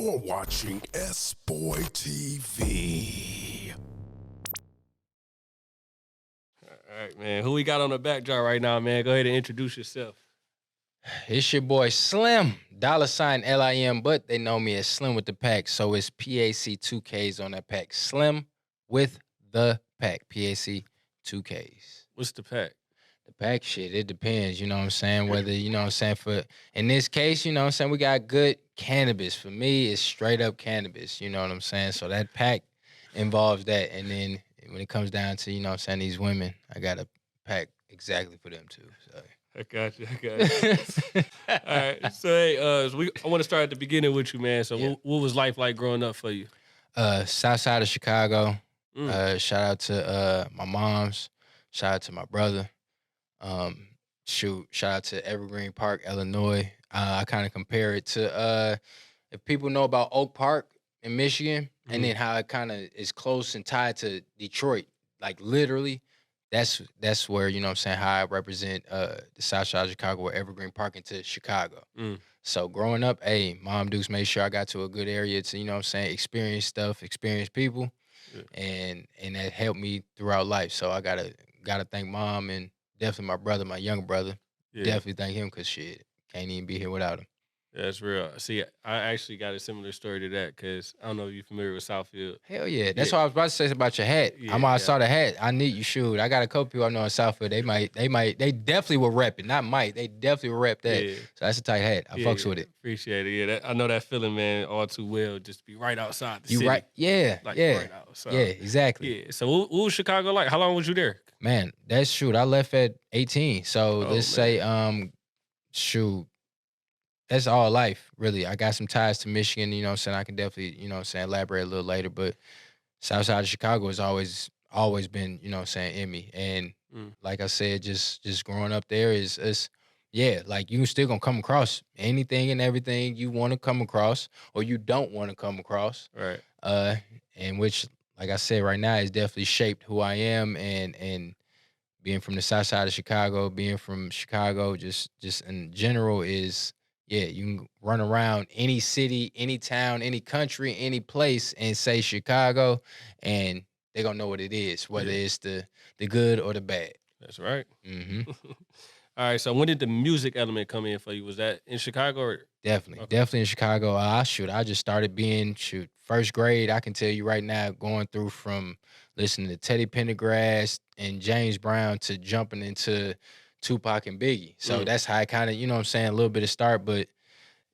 You're watching S-Boy TV. All right, man. Who we got on the backdrop right now, man? Go ahead and introduce yourself. It's your boy Slim, $ LIM, but they know me as Slim with the pack, so it's PAC 2Ks on that pack. Slim with the pack, PAC 2Ks. What's the pack? The pack shit, it depends, you know what I'm saying? Whether, you know what I'm saying, for in this case, you know what I'm saying, we got good cannabis. For me, it's straight up cannabis, you know what I'm saying? So that pack involves that. And then when it comes down to, you know what I'm saying, these women, I got a pack exactly for them too. So. I got you. All right. So, hey, I want to start at the beginning with you, man. So, Yeah. what was life like growing up for you? South side of Chicago. Shout out to my moms. Shout out to my brother. Shout out to Evergreen Park, Illinois. I kind of compare it to if people know about Oak Park in Michigan, and then how it kind of is close and tied to Detroit. Like literally, that's where, you know what I'm saying, how I represent the South Side of Chicago, or Evergreen Park into Chicago. So growing up, Mom Dukes made sure I got to a good area to, you know what I'm saying, experience stuff, experience people. Yeah. And that helped me throughout life. So I gotta thank Mom and definitely my brother, my younger brother. Yeah. Definitely thank him, because shit, can't even be here without him. Yeah, that's real. See, I actually got a similar story to that, because I don't know if you're familiar with Southfield. Hell yeah. That's what I was about to say about your hat. I saw the hat. I need you, shoot. I got a couple people I know in Southfield. They definitely will rep it. Not might. They definitely will rep that. Yeah. So that's a tight hat. I fucks with it. Appreciate it. Yeah, I know that feeling, man, all too well. Just to be right outside the city. Right? Yeah. Like, yeah. right outside. Yeah, exactly. Yeah. So what was Chicago like? How long was you there? Man, that's shoot. I left at 18. So let's say, shoot. That's all life, really. I got some ties to Michigan, you know what I'm saying? I can definitely, you know what I'm saying, elaborate a little later. But South Side of Chicago has always been, you know what I'm saying, in me. And like I said, just growing up there is like you still gonna come across anything and everything you want to come across or you don't want to come across. Right. And which, like I said, right now has definitely shaped who I am, and being from the South Side of Chicago, being from Chicago, just in general is. Yeah, you can run around any city, any town, any country, any place and say Chicago, and they're going to know what it is, whether it's the good or the bad. That's right. Mm-hmm. All right, so when did the music element come in for you? Was that in Chicago? Or? Definitely in Chicago. I just started being, first grade. I can tell you right now, going through from listening to Teddy Pendergrass and James Brown to jumping into Tupac and Biggie. So that's how I kind of, you know what I'm saying, a little bit of start, but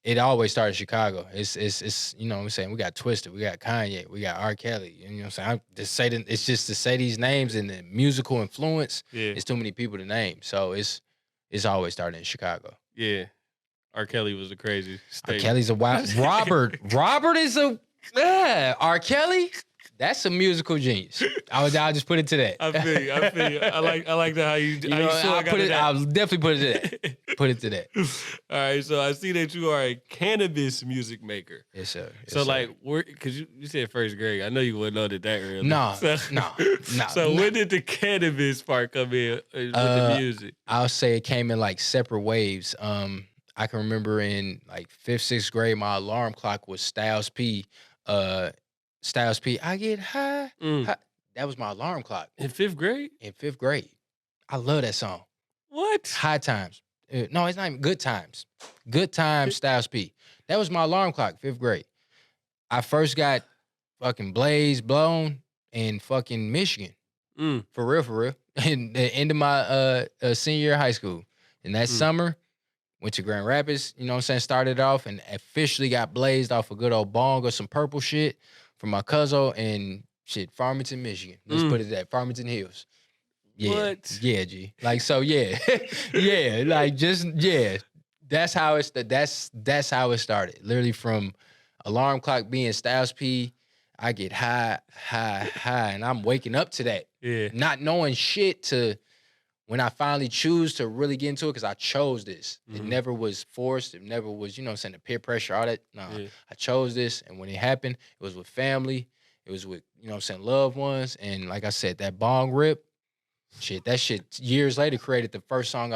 it always started in Chicago. It's you know what I'm saying, we got Twister, we got Kanye, we got R. Kelly. You know what I'm saying? It's just to say these names and the musical influence, it's too many people to name. So it's always started in Chicago. Yeah. R. Kelly was a crazy statement. R. Kelly's a wild Robert is a R. Kelly? That's a musical genius. I'll just put it to that. I feel you. I like that how you I'll definitely put it to that. Put it to that. All right, so I see that you are a cannabis music maker. Yes, sir. So because you said first grade, I know you wouldn't know that early. No. So when did the cannabis part come in with the music? I'll say it came in like separate waves. I can remember in like 5th, 6th grade, my alarm clock was Styles P. I get high. That was my alarm clock. In 5th grade? In 5th grade. I love that song. What? High Times. No, it's not even Good Times. Good Times, Styles P. That was my alarm clock, 5th grade. I first got fucking Blaze blown in fucking Michigan. For real. In the end of my senior year of high school. And that summer, went to Grand Rapids, you know what I'm saying, started off and officially got blazed off a good old bong or some purple shit from my cousin in Farmington, Michigan. Let's put it that, Farmington Hills. Yeah. What? Yeah, G. Like, so, yeah. Yeah, like, just, yeah. That's how how it started. Literally from alarm clock being Styles P, I get high, and I'm waking up to that. Yeah. Not knowing shit to when I finally choose to really get into it, because I chose this. It never was forced. It never was, you know what I'm saying, the peer pressure, all that. No, I chose this. And when it happened, it was with family. It was with, you know what I'm saying, loved ones. And like I said, that bong rip, that shit years later created the first song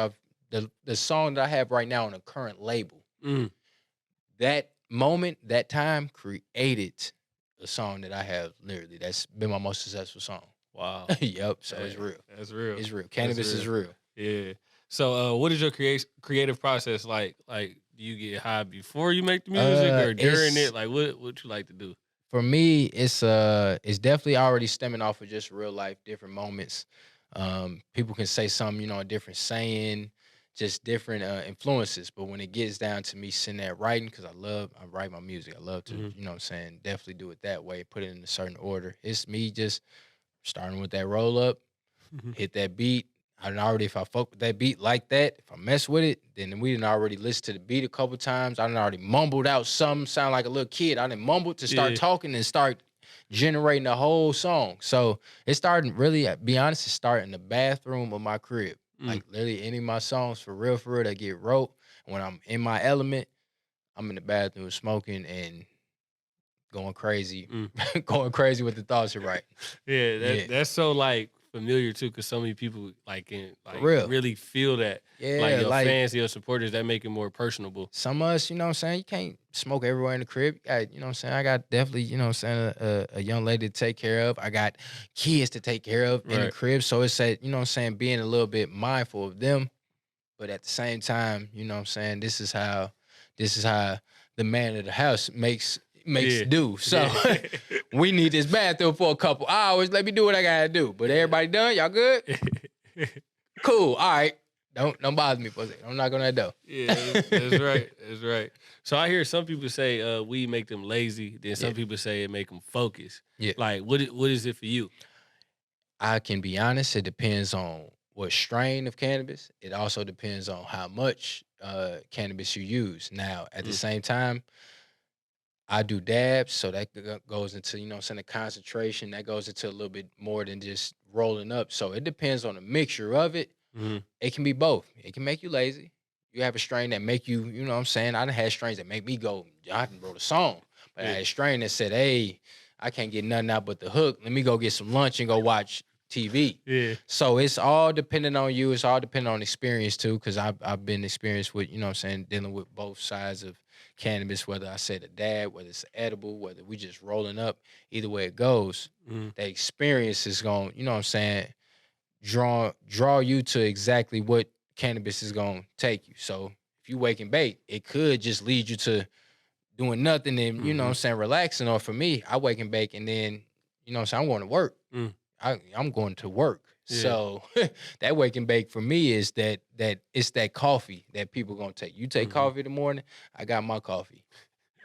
the song that I have right now on the current label. That moment, that time created a song that I have literally that's been my most successful song. Wow. Yep. So it's Hey, real. That's real. It's real. Cannabis is real. Yeah. So, what is your creative process like? Like, do you get high before you make the music or during It's it? Like, what you like to do? for me, it's definitely already stemming off of just real life, different moments. People can say something, a different saying, just different influences. But when it gets down to me sitting there writing, because I write my music. I love to, Mhm. what I'm saying, definitely do it that way, put it in a certain order. It's me just starting with that roll up, hit that beat. I done already, if I fuck with that beat like that, if I mess with it, then we didn't already listen to the beat a couple times. I done already mumbled out something, sound like a little kid. I done mumbled to start Yeah. talking and start generating the whole song. So it started really, be honest, it started in the bathroom of my crib. Mm. Like literally any of my songs for real, that get wrote. When I'm in my element, I'm in the bathroom smoking and going crazy, going crazy with the thoughts of writing. Yeah, Yeah. that's so like familiar too, because so many people like can like real. really feel that. Yeah, Like your like fans, your supporters, that make it more personable. some of us, you know what I'm saying, you can't smoke everywhere in the crib. You got, you know what I'm saying, I got definitely, you know what I'm saying, a young lady to take care of. I got kids to take care of in the Right. crib. So it's that, you know what I'm saying, being a little bit mindful of them. But at the same time, you know what I'm saying, this is how the man of the house makes Yeah. do. So Yeah. we need this bathroom for a couple hours. Let me do what I gotta do. But everybody done? Y'all good? Cool. All right. Don't bother me for a second. I'm not gonna do. Yeah, that's right. That's right. So I hear some people say weed make them lazy. Then some Yeah. people say it make them focus. Yeah. Like, what is it for you? I can be honest, it depends on what strain of cannabis. It also depends on how much cannabis you use. Now, at the Mm. same time, I do dabs, so that goes into, you know what I'm saying, the concentration. That goes into a little bit more than just rolling up. So it depends on the mixture of it. Mm-hmm. It can be both. It can make you lazy. You have a strain that make you, you know what I'm saying? I done had strains that make me go, I can wrote a song. But I Yeah. had a strain that said, hey, I can't get nothing out but the hook. Let me go get some lunch and go watch TV. Yeah. So it's all dependent on you. It's all dependent on experience too, because I've been experienced with, you know what I'm saying, dealing with both sides of cannabis, whether I said a dab, whether it's edible, whether we just rolling up, either way it goes, Mm-hmm. the experience is going, you know what I'm saying, draw you to exactly what cannabis is going to take you. So if you wake and bake, it could just lead you to doing nothing and, you know what I'm saying, relaxing. Or for me, I wake and bake and then, you know what I'm saying, I'm going to work. Mm. I'm going to work. Yeah. So that wake and bake for me is that it's that coffee that people gonna take. You take coffee in the morning, I got my coffee,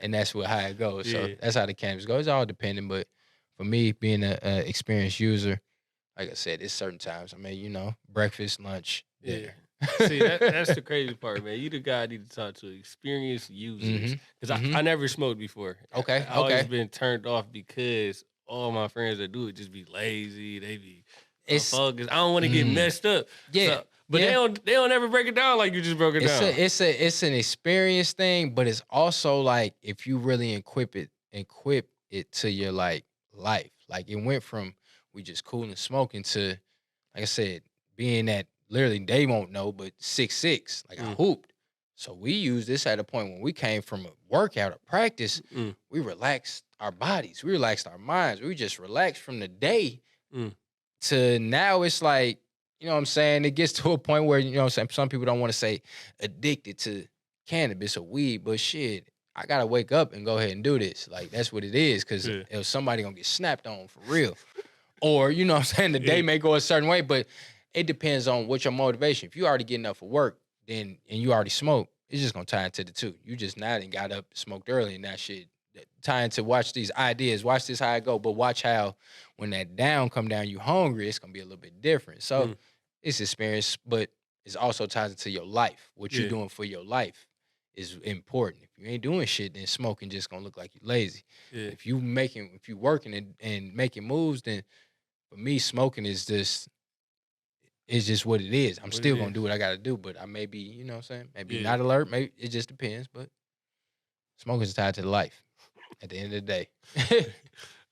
and that's how it goes. So Yeah. that's how the cannabis goes. It's all dependent, but for me, being a experienced user, like I said, it's certain times. I mean, you know, breakfast, lunch, dinner. See, that's the crazy part, man. You the guy I need to talk to, experienced users, because I never smoked before. Okay, I always okay. been turned off because all my friends that do it just be lazy. They be It's focused. I don't want to get messed up. Yeah, So, but yeah. they don't ever break it down like you just broke it down. It's an experience thing, but it's also like if you really equip it to your like life. Like it went from we just cool and smoking to, like I said, being that literally they won't know, but 6'6", like I hooped. So we used this at a point when we came from a workout, a practice, we relaxed our bodies, we relaxed our minds, we just relaxed from the day to now it's like, you know what I'm saying? It gets to a point where, you know what I'm saying, some people don't want to say addicted to cannabis or weed, but shit, I gotta wake up and go ahead and do this. Like that's what it is, because if somebody gonna get snapped on for real. Or, you know what I'm saying, the day may go a certain way, but it depends on what your motivation. If you already getting up for work, then and you already smoke, it's just gonna tie into the two. You just now and got up, smoked early, and that shit tying to watch these ideas, watch this how it go, but watch how when that down come down, you hungry, it's gonna be a little bit different. So it's experience, but it's also ties into your life. What you're doing for your life is important. If you ain't doing shit, then smoking just gonna look like you lazy. Yeah. If you working and making moves, then for me, smoking is just what it is. I'm still gonna do what I gotta do, but I may be, you know what I'm saying? Maybe not alert, maybe it just depends, but smoking is tied to the life at the end of the day.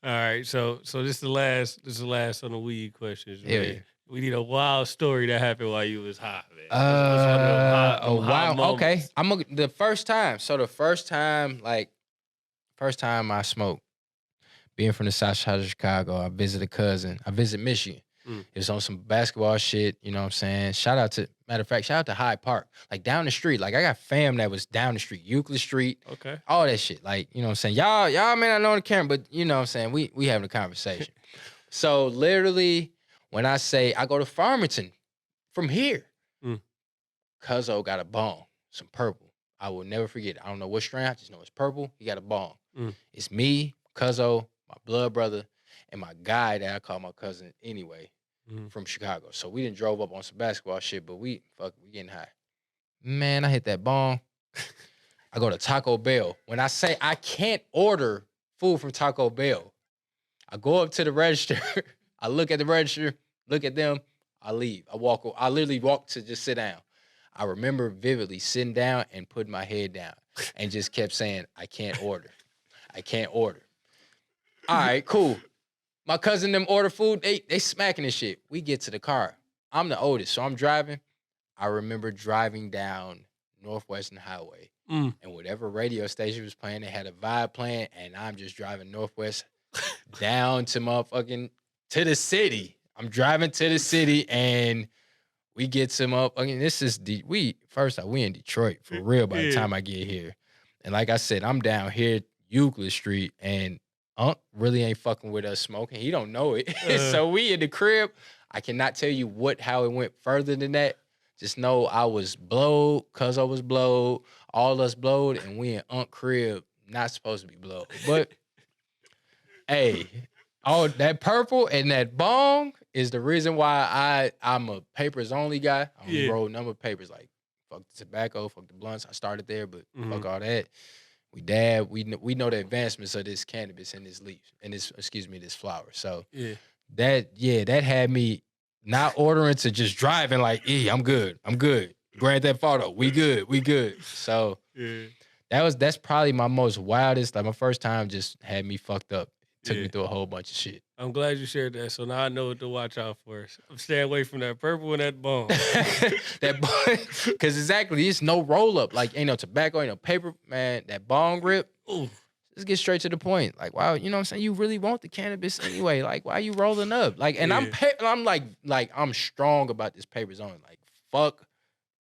All right, so this is the last on the weed questions, man. Yeah. We need a wild story that happened while you was high, man. What's one of them high wow. Okay. moments? The first time. So the first time, like first time I smoked, being from the South Side of Chicago, I visited a cousin. I visited Michigan. It was on some basketball shit, you know what I'm saying? Matter of fact, shout out to Hyde Park. Like down the street. Like I got fam that was down the street, Euclid Street. Okay. All that shit. Like, you know what I'm saying? Y'all may not know on the camera, but you know what I'm saying? We having a conversation. So literally, when I say I go to Farmington from here, Cuzzo got a bong, some purple. I will never forget it. I don't know what strain, I just know it's purple. He got a bong. It's me, Cuzzo, my blood brother, and my guy that I call my cousin anyway. From Chicago. So we didn't drove up on some basketball shit, but we getting high. Man, I hit that bong. I go to Taco Bell. When I say I can't order food from Taco Bell, I go up to the register. I look at the register, look at them. I leave. I literally walk to just sit down. I remember vividly sitting down and putting my head down and just kept saying, I can't order. I can't order. All right, cool. My cousin them order food, they smacking this shit. We get to the car. I'm the oldest, so I'm driving. I remember driving down Northwestern Highway. And whatever radio station was playing, they had a vibe playing, and I'm just driving Northwest down to to the city. I'm driving to the city, and we get some up. This is we in Detroit for real by the time I get here. And like I said, I'm down here, Euclid Street, and Unc really ain't fucking with us smoking. He don't know it. So we in the crib. I cannot tell you how it went further than that. Just know I was blowed, Cuzzo was blowed, all us blowed, and we in Unc crib, not supposed to be blowed. But hey, all that purple and that bong is the reason why I'm a papers only guy. I only roll number of papers, like fuck the tobacco, fuck the blunts. I started there, but fuck all that. We know the advancements of this cannabis and this leaf and this flower. So that had me not ordering to just driving like, I'm good. Grand Theft Auto, we good. So that's probably my most wildest, like my first time just had me fucked up. Took me through a whole bunch of shit. I'm glad you shared that. So now I know what to watch out for. I'm staying away from that purple and that bone. Because exactly, it's no roll up. Like, ain't no tobacco, ain't no paper. Man, that bong grip. Ooh. Let's get straight to the point. Like, wow, you know what I'm saying? You really want the cannabis anyway. Like, why you rolling up? Like, and I'm like I'm strong about this papers only. Like, fuck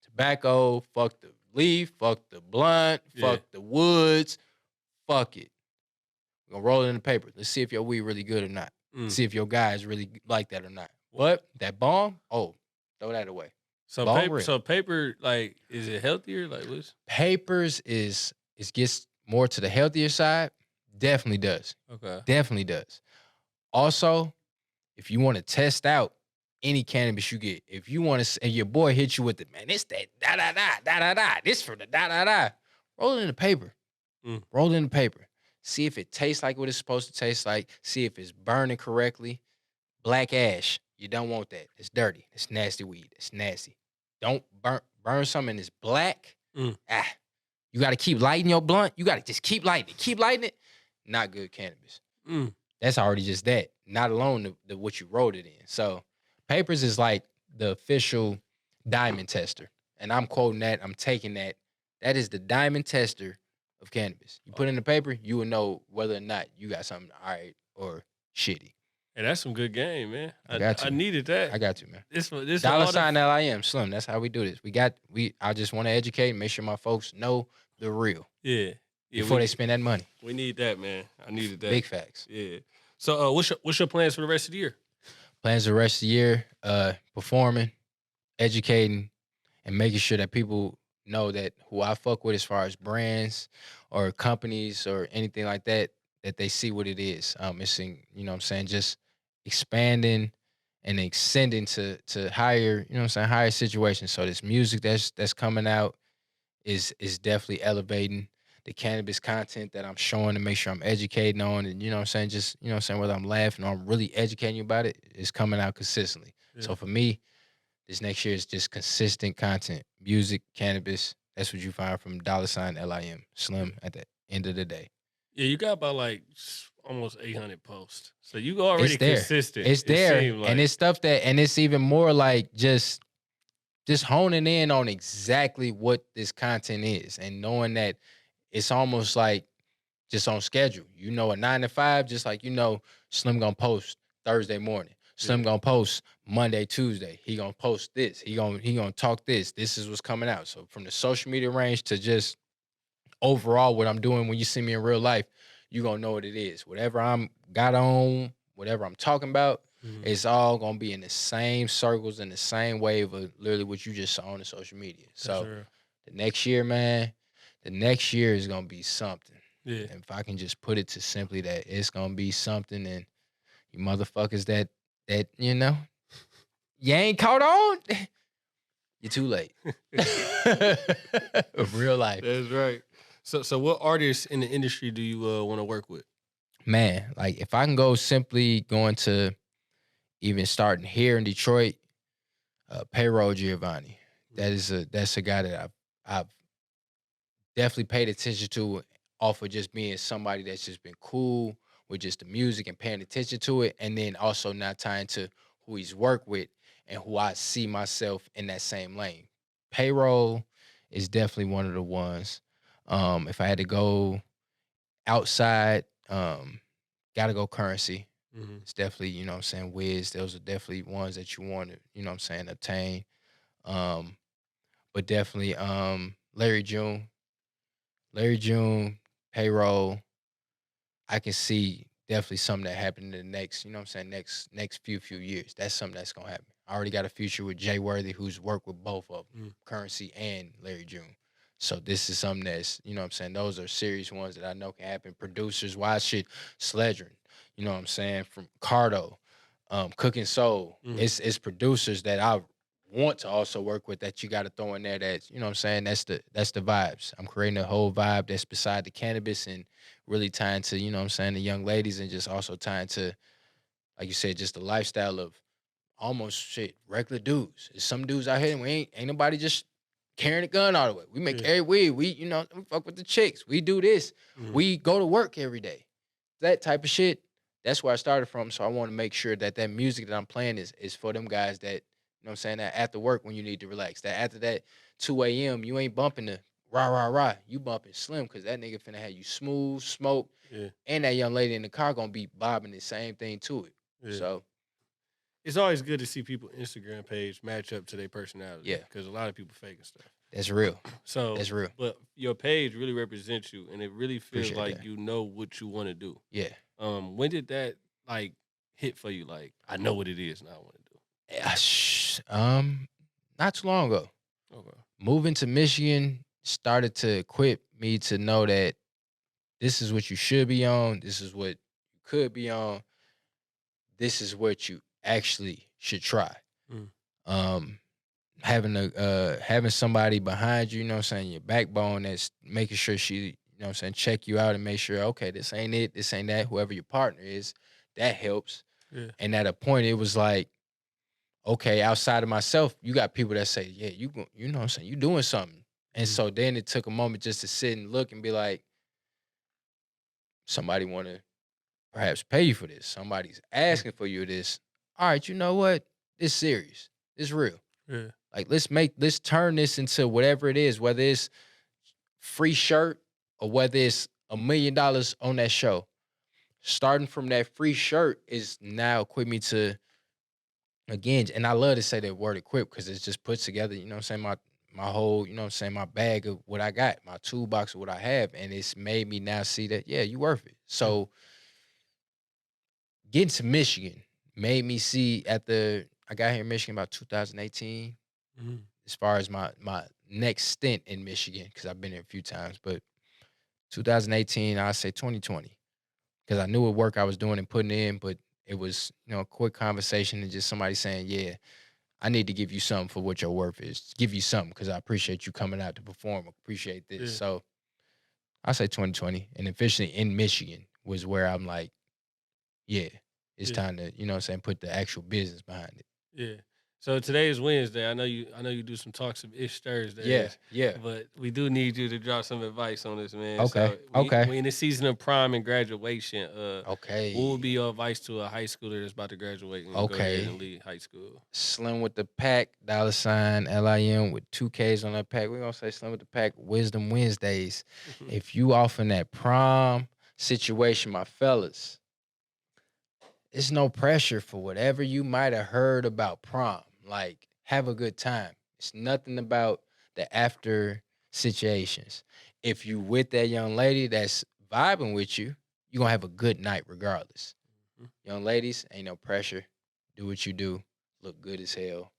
tobacco, fuck the leaf, fuck the blunt, fuck the woods, fuck it. We're gonna roll it in the paper. Let's see if your weed really good or not. See if your guys really like that or not. What? That bomb? Oh, throw that away. So paper, like, is it healthier? Like, what's papers gets more to the healthier side. Definitely does. Okay. Definitely does. Also, if you want to test out any cannabis you get, if you want to, and your boy hits you with it, man, it's that da-da-da, this for the da-da-da. Roll it in the paper. Roll it in the paper. See if it tastes like what it's supposed to taste like. See if it's burning correctly. Black ash, you don't want that. It's dirty. It's nasty weed. It's nasty. Don't burn something that's black. You got to keep lighting your blunt. You got to just keep lighting it. Keep lighting it. Not good cannabis. That's already just that. Not alone the what you rolled it in. So papers is like the official diamond tester. And I'm quoting that. I'm taking that. That is the diamond tester of cannabis. You put in the paper, you will know whether or not you got something all right or shitty. And that's some good game, man. I needed that. I got you, man. This $ LIM, Slim. That's how we do this. I just want to educate and make sure my folks know the real. Yeah. Before they spend that money. We need that, man. I needed that. Big facts. Yeah. So what's your plans for the rest of the year? Plans for the rest of the year, performing, educating, and making sure that people know that who I fuck with as far as brands or companies or anything like that, that they see what it is. It's in, you know what I'm saying, just expanding and extending to higher, you know what I'm saying, higher situations. So this music that's coming out is definitely elevating the cannabis content that I'm showing to make sure I'm educating on, and you know what I'm saying, just, you know what I'm saying, whether I'm laughing or I'm really educating you about it, is coming out consistently. Yeah. So for me, this next year is just consistent content, music, cannabis. That's what you find from $ LIM, Slim, at the end of the day. Yeah, you got about like almost 800 posts. So you already consistent. It's there. And it's stuff and it's even more like just honing in on exactly what this content is and knowing that it's almost like just on schedule. You know, a 9 to 5, just like Slim gonna post Thursday morning. Slim gonna post Monday, Tuesday. He gonna post this. He gonna talk this. This is what's coming out. So from the social media range to just overall what I'm doing when you see me in real life, you gonna know what it is. Whatever I'm got on, whatever I'm talking about, it's all gonna be in the same circles and the same wave of literally what you just saw on the social media. So the next year, man, the next year is gonna be something. Yeah. And if I can just put it to simply that it's gonna be something, and you motherfuckers that you ain't caught on, you're too late. Real life. That's right. So what artists in the industry do you want to work with? Man, like if I can go simply going to even starting here in Detroit, Payroll Giovanni. That's a guy that I've definitely paid attention to off of just being somebody that's just been cool with just the music and paying attention to it, and then also not tying to who he's worked with and who I see myself in that same lane. Payroll is definitely one of the ones. If I had to go outside, gotta go Currency. It's definitely, you know what I'm saying, Wiz. Those are definitely ones that you want to, you know what I'm saying, obtain. But definitely Larry June. Larry June, Payroll. I can see definitely something that happened in the next, you know what I'm saying, next few years. That's something that's gonna happen. I already got a future with Jay Worthy, who's worked with both of them, Currency and Larry June. So this is something that's, you know what I'm saying, those are serious ones that I know can happen. Producers, why shit, Sledgerin, you know what I'm saying, from Cardo, Cooking Soul. It's producers that I want to also work with that you got to throw in there. That's, you know what I'm saying, that's the vibes. I'm creating a whole vibe that's beside the cannabis and really tying to, you know what I'm saying, the young ladies, and just also tying to, like you said, just the lifestyle of almost shit regular dudes. There's some dudes out here and we ain't nobody just carrying a gun all the way. We make every weed. We, you know, we fuck with the chicks. We do this. We go to work every day. That type of shit. That's where I started from. So I want to make sure that that music that I'm playing is for them guys that, you know what I'm saying, that after work when you need to relax. That after that 2 a.m. you ain't bumping the rah, rah, rah. You bumping Slim because that nigga finna have you smooth, smoke. And that young lady in the car gonna be bobbing the same thing to it. So it's always good to see people Instagram page match up to their personality. Yeah. Because a lot of people faking stuff. That's real. So that's real. But your page really represents you, and it really feels like you know what you want to do. Yeah. When did that like hit for you? Like, I know what it is and I want to do. Not too long ago. Okay. Moving to Michigan started to equip me to know that this is what you should be on. This is what you could be on. This is what you actually should try. Having somebody behind you, you know what I'm saying, your backbone that's making sure she, you know what I'm saying, check you out and make sure, okay, this ain't it, this ain't that, whoever your partner is, that helps. Yeah. And at a point, it was like, okay, outside of myself, you got people that say, yeah, you know what I'm saying, you doing something. And so then it took a moment just to sit and look and be like, somebody want to perhaps pay you for this. Somebody's asking for you this. All right, you know what? It's serious. It's real. Yeah. Like, let's turn this into whatever it is, whether it's free shirt or whether it's $1 million on that show. Starting from that free shirt is now equipped me to, again, and I love to say that word equip because it just puts together, you know what I'm saying, my whole, you know what I'm saying, my bag of what I got, my toolbox of what I have. And it's made me now see that, yeah, you worth it. So getting to Michigan made me see I got here in Michigan about 2018. As far as my next stint in Michigan, because I've been here a few times, but 2018, I'd say 2020, because I knew what work I was doing and putting in, but it was, you know, a quick conversation and just somebody saying, yeah, I need to give you something for what your worth is. Give you something because I appreciate you coming out to perform. Appreciate this. Yeah. So I say 2020, and officially in Michigan was where I'm like, yeah, it's time to, you know what I'm saying, put the actual business behind it. Yeah. So today is Wednesday. I know you do some talks of Ish Thursdays. Yeah. But we do need you to drop some advice on this, man. Okay. So we in the season of prime and graduation. Okay. What would be your advice to a high schooler that's about to graduate and go ahead and leave high school? Slim with the pack, $ LIM with 2 Ks on that pack. We're gonna say Slim with the pack, Wisdom Wednesdays. If you off in that prom, situation, my fellas, it's no pressure for whatever you might have heard about prom. Like, have a good time. It's nothing about the after situations. If you with that young lady that's vibing with you, you're gonna have a good night regardless. Young ladies, ain't no pressure. Do what you do. Look good as hell.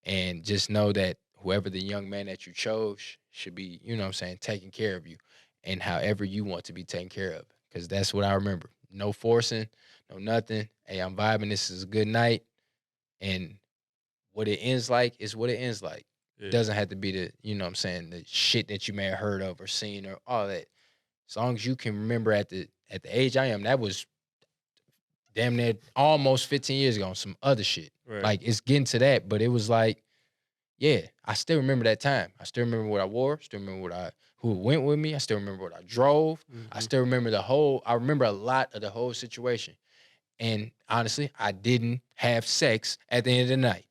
And just know that whoever the young man that you chose should be, you know what I'm saying, taking care of you and however you want to be taken care of. Because that's what I remember. No forcing, no nothing. Hey, I'm vibing. This is a good night. And what it ends like is what it ends like. Yeah. It doesn't have to be the, you know what I'm saying, the shit that you may have heard of or seen or all that. As long as you can remember at the age I am, that was damn near almost 15 years ago on some other shit. Right. Like, it's getting to that, but it was like, yeah, I still remember that time. I still remember what I wore. Still remember who went with me. I still remember what I drove. I still remember I remember a lot of the whole situation. And honestly, I didn't have sex at the end of the night.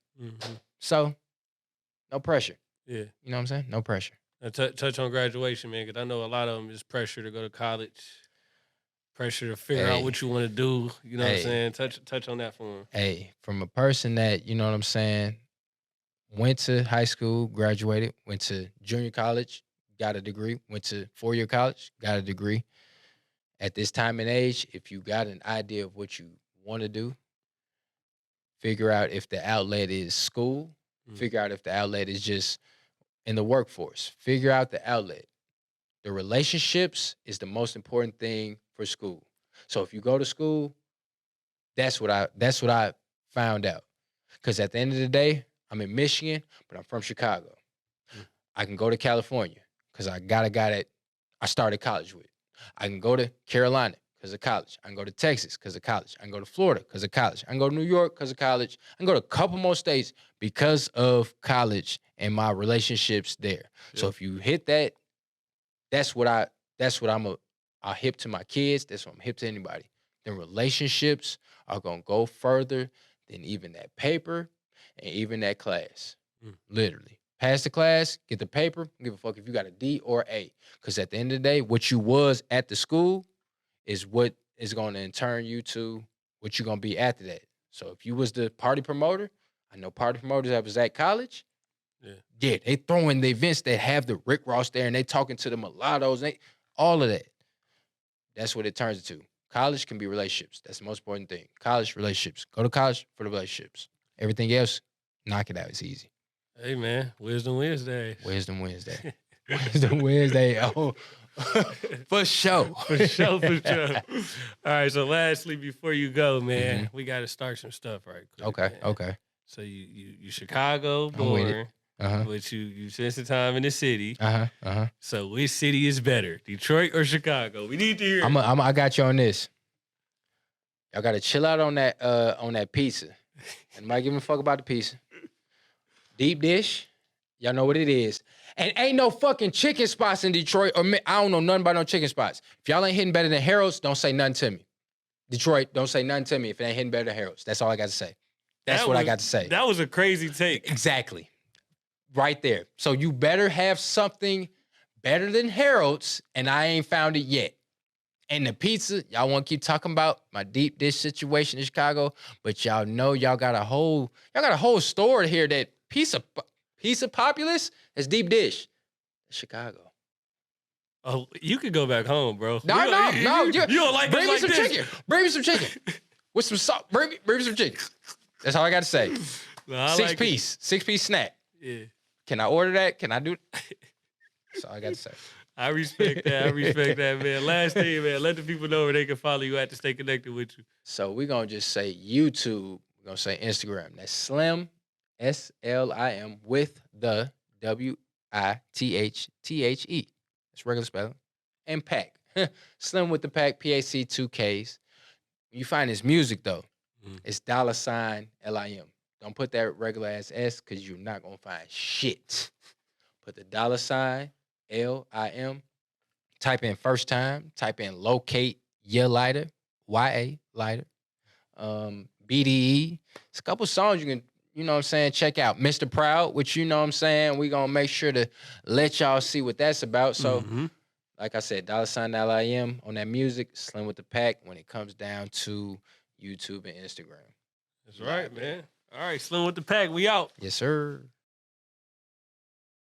So, no pressure. Yeah. You know what I'm saying? No pressure. Now, touch on graduation, man, because I know a lot of them is pressure to go to college, pressure to figure out what you want to do. You know what I'm saying? Touch on that for them. Hey, from a person that, you know what I'm saying, went to high school, graduated, went to junior college, got a degree, went to 4-year college, got a degree. At this time and age, if you got an idea of what you want to do, figure out if the outlet is school, figure out if the outlet is just in the workforce, figure out the outlet. The relationships is the most important thing for school. So if you go to school, that's what I found out. Because at the end of the day, I'm in Michigan, but I'm from Chicago. I can go to California because I got a guy that I started college with. I can go to Carolina because of college. I can go to Texas because of college. I can go to Florida because of college. I can go to New York because of college. I can go to a couple more states because of college and my relationships there. Yeah. So if you hit that, that's what I'm hip to my kids. That's what I'm hip to anybody. Then relationships are gonna go further than even that paper and even that class. Literally. Pass the class, get the paper, don't give a fuck if you got a D or A. Because at the end of the day, what you was at the school is what is going to turn you to what you're going to be after that. So if you was the party promoter, I know party promoters that was at college. Yeah, they throwing the events that have the Rick Ross there and they talking to the mulattoes, all of that. That's what it turns into. College can be relationships. That's the most important thing. College, relationships. Go to college for the relationships. Everything else, knock it out. It's easy. Hey, man. Wisdom Wednesday. Wisdom Wednesday. Wisdom Wednesday. Oh, for sure. For sure. All right. So lastly, before you go, man, we got to start some stuff right quick. Okay. Man. Okay. So you Chicago born, but you spent some time in the city. So which city is better, Detroit or Chicago? We need to hear. I got you on this. Y'all got to chill out on that pizza. Anybody giving a fuck about the pizza? Deep dish, y'all know what it is. And ain't no fucking chicken spots in Detroit. I don't know nothing about no chicken spots. If y'all ain't hitting better than Harold's, don't say nothing to me. Detroit, don't say nothing to me if it ain't hitting better than Harold's. That's all I got to say. I got to say. That was a crazy take. Exactly. Right there. So you better have something better than Harold's, and I ain't found it yet. And the pizza, y'all want to keep talking about my deep dish situation in Chicago, but y'all know y'all got a whole store here that piece of populace is deep dish. Chicago. Oh, you could go back home, bro. No. You don't like bring me some this? chicken. Bring me some chicken with some salt. Bring me some chicken. That's all I got to say. No, six piece snack. Yeah. Can I order that? Can I do? That's all I got to say. I respect that, man. Last thing, man, let the people know where they can follow you at to stay connected with you. So we're going to just say YouTube. We're going to say Instagram. That's Slim, SLIM, with the WITHTHE. That's regular spelling. And Pack. Slim with the Pack, PAC, 2 Ks. When you find his music, though, it's $LIM. Don't put that regular ass S because you're not going to find shit. Put the $LIM. Type in first time. Type in locate ya lighter. YA lighter. BDE. It's a couple songs you can, you know what I'm saying, check out. Mr. Proud, which you know what I'm saying, we going to make sure to let y'all see what that's about. So like I said, $LIM on that music, Slim with the Pack when it comes down to YouTube and Instagram. That's right, man. All right, Slim with the Pack. We out. Yes, sir.